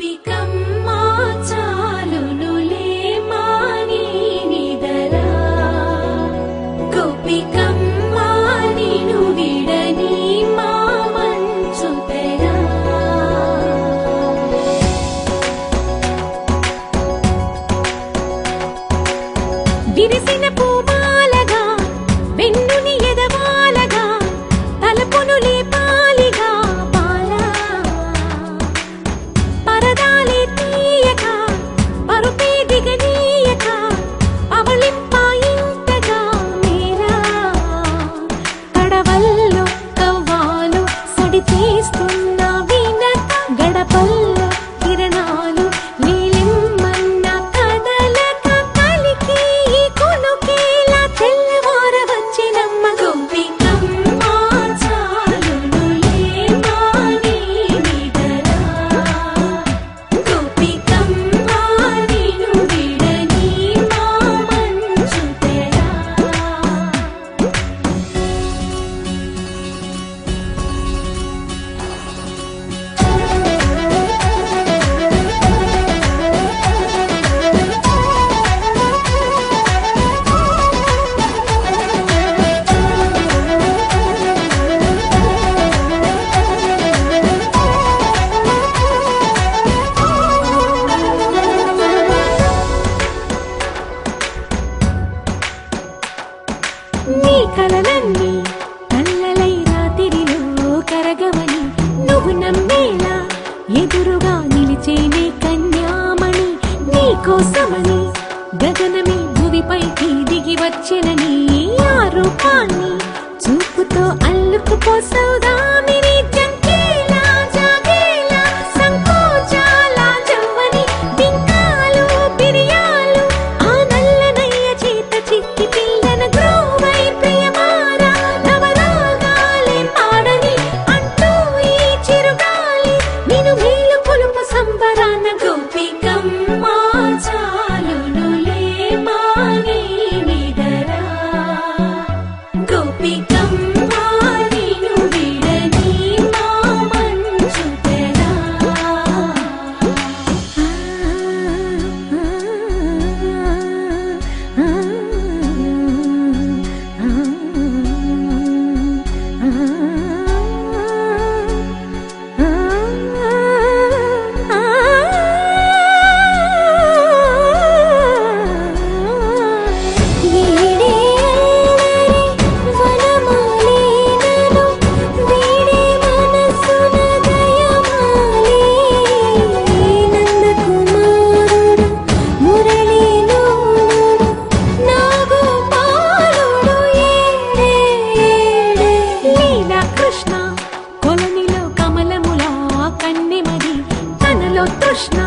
గోపికమ్మా చాలునులే మాని నిదరా గోపికమ్మా నిను విడని మా మంచు తెరా విరిసిన పూమాలగా వెన్నుని ఎదవాలగా తలపును లేపాలిగా బాలా పరదాలే తీయక పరుపే దిగనీయక పవళింపాయింతగా మేరా కడవల్లో కవ్వాలు సడి చేస్తున్న వినత గడపల్లో కిరణాలు నీలిమ్మన్న కదలక కలికి కొనుకేలా తెల్లవార వచ్చినమ్మ గోపికమ్మా చాలునులే మాని నిదరా గోపికమ్మా నిను విడని మా మంచు తెరా నీ కలలన్నీ కళ్ళలై రాత్రిలో కరగవని నువ్వు నమ్మేలా ఎదురుగా నిలిచేనే కన్యామణి నీ కోసమని గగనమే భువిపైకి దిగి వచ్చెనని ఆ రూపాన్ని చూపుతో అల్లుకుపోసౌదామిని జంకేలా జాగేలా సంకోచాల జవ్వని బింకాలు బిరియాలు ఆ నల్లనయ్య చేత చిక్కి పిల్లన గ్రోవై ప్రియమారా నవరాగాలే పాడని అంటూ ఈ చిరుగాలి నిను మేలు కొలుపు సంబరాన గోపికమ్మా చాలునులే మాని నిదరా గోపికమ్మా నిను విడని మా మంచు తెరా కృష్ణ కొలనిలో కమలములా కన్నెమది తనలో తృష్ణ